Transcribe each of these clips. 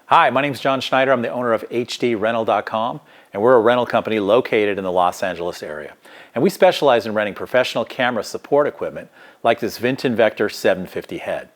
Hi, my name is Jon Schneider. I'm the owner of hdrental.com, and we're a rental company located in the Los Angeles area. And we specialize in renting professional camera support equipment like this Vinten Vector 750 head.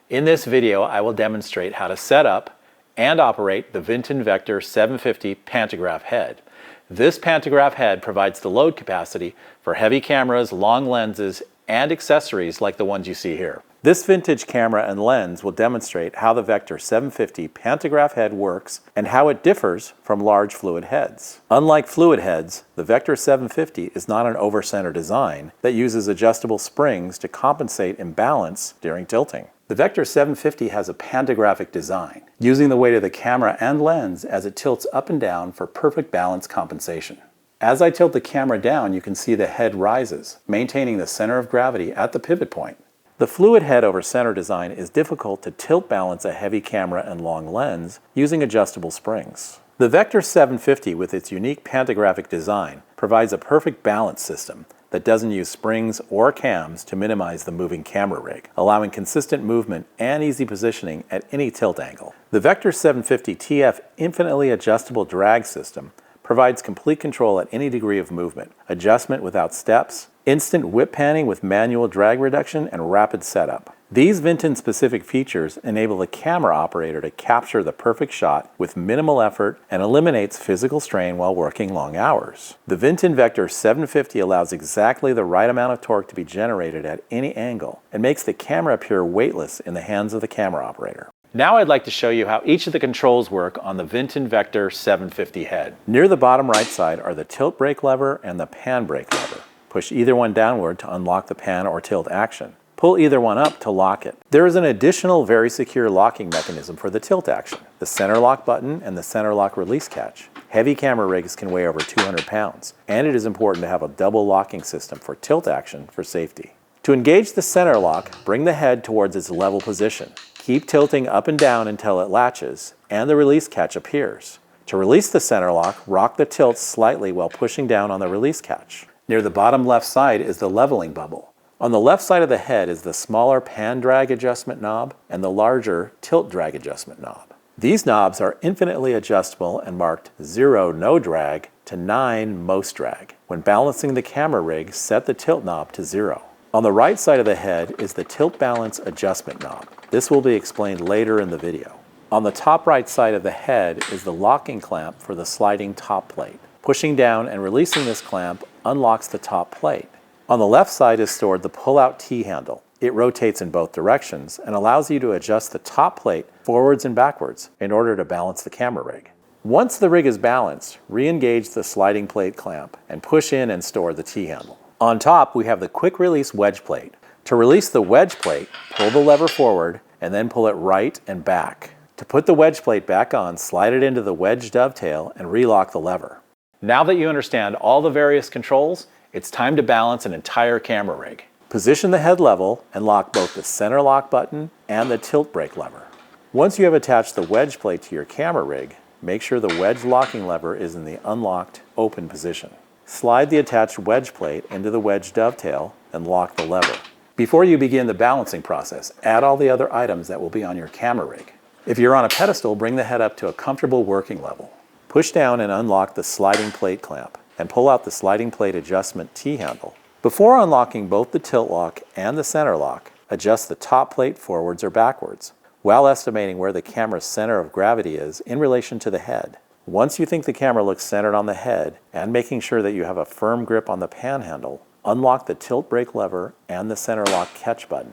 In this video, I will demonstrate how to set up and operate the Vinten Vector 750 Pantagraph head. This Pantagraph head provides the load capacity for heavy cameras, long lenses, and accessories like the ones you see here. This vintage camera and lens will demonstrate how the Vector 750 Pantagraph head works and how it differs from large fluid heads. Unlike fluid heads, the Vector 750 is not an over-center design that uses adjustable springs to compensate imbalance during tilting. The Vector 750 has a pantographic design, using the weight of the camera and lens as it tilts up and down for perfect balance compensation. As I tilt the camera down, you can see the head rises, maintaining the center of gravity at the pivot point. The fluid head over center design is difficult to tilt balance a heavy camera and long lens using adjustable springs. The Vector 750 with its unique pantographic design provides a perfect balance system that doesn't use springs or cams to minimize the moving camera rig, allowing consistent movement and easy positioning at any tilt angle. The Vector 750 TF infinitely adjustable drag system provides complete control at any degree of movement, adjustment without steps, instant whip panning with manual drag reduction, and rapid setup. These Vinten-specific features enable the camera operator to capture the perfect shot with minimal effort and eliminates physical strain while working long hours. The Vinten Vector 750 allows exactly the right amount of torque to be generated at any angle and makes the camera appear weightless in the hands of the camera operator. Now I'd like to show you how each of the controls work on the Vinten Vector 750 head. Near the bottom right side are the tilt brake lever and the pan brake lever. Push either one downward to unlock the pan or tilt action. Pull either one up to lock it. There is an additional very secure locking mechanism for the tilt action, the center lock button and the center lock release catch. Heavy camera rigs can weigh over 200 pounds, and it is important to have a double locking system for tilt action for safety. To engage the center lock, bring the head towards its level position. Keep tilting up and down until it latches and the release catch appears. To release the center lock, rock the tilt slightly while pushing down on the release catch. Near the bottom left side is the leveling bubble. On the left side of the head is the smaller pan drag adjustment knob and the larger tilt drag adjustment knob. These knobs are infinitely adjustable and marked 0 no drag to 9 most drag. When balancing the camera rig, set the tilt knob to 0. On the right side of the head is the tilt balance adjustment knob. This will be explained later in the video. On the top right side of the head is the locking clamp for the sliding top plate. Pushing down and releasing this clamp unlocks the top plate. On the left side is stored the pull-out T-handle. It rotates in both directions and allows you to adjust the top plate forwards and backwards in order to balance the camera rig. Once the rig is balanced, re-engage the sliding plate clamp and push in and store the T-handle. On top, we have the quick release wedge plate. To release the wedge plate, pull the lever forward and then pull it right and back. To put the wedge plate back on, slide it into the wedge dovetail and relock the lever. Now that you understand all the various controls, it's time to balance an entire camera rig. Position the head level and lock both the center lock button and the tilt brake lever. Once you have attached the wedge plate to your camera rig, make sure the wedge locking lever is in the unlocked open position. Slide the attached wedge plate into the wedge dovetail and lock the lever. Before you begin the balancing process, add all the other items that will be on your camera rig. If you're on a pedestal, bring the head up to a comfortable working level. Push down and unlock the sliding plate clamp and pull out the sliding plate adjustment T-handle. Before unlocking both the tilt lock and the center lock, adjust the top plate forwards or backwards, while estimating where the camera's center of gravity is in relation to the head. Once you think the camera looks centered on the head and making sure that you have a firm grip on the pan handle, unlock the tilt brake lever and the center lock catch button.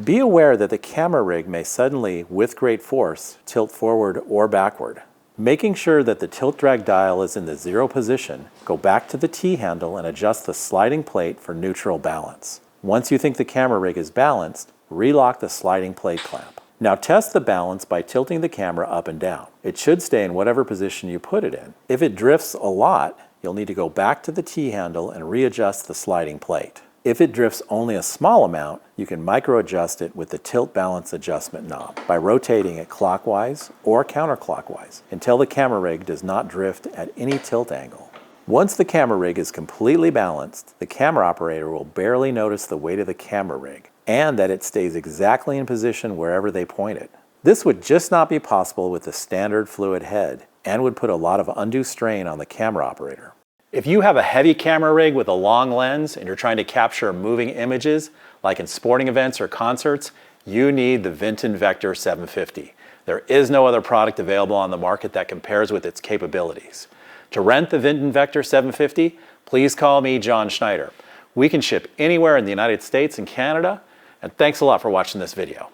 Be aware that the camera rig may suddenly, with great force, tilt forward or backward. Making sure that the tilt drag dial is in the 0 position, go back to the T-handle and adjust the sliding plate for neutral balance. Once you think the camera rig is balanced, relock the sliding plate clamp. Now test the balance by tilting the camera up and down. It should stay in whatever position you put it in. If it drifts a lot, you'll need to go back to the T-handle and readjust the sliding plate. If it drifts only a small amount, you can micro-adjust it with the tilt balance adjustment knob by rotating it clockwise or counterclockwise until the camera rig does not drift at any tilt angle. Once the camera rig is completely balanced, the camera operator will barely notice the weight of the camera rig and that it stays exactly in position wherever they point it. This would just not be possible with the standard fluid head and would put a lot of undue strain on the camera operator. If you have a heavy camera rig with a long lens and you're trying to capture moving images, like in sporting events or concerts, you need the Vinten Vector 750. There is no other product available on the market that compares with its capabilities. To rent the Vinten Vector 750, please call me, Jon Schneider. We can ship anywhere in the United States and Canada, and thanks a lot for watching this video.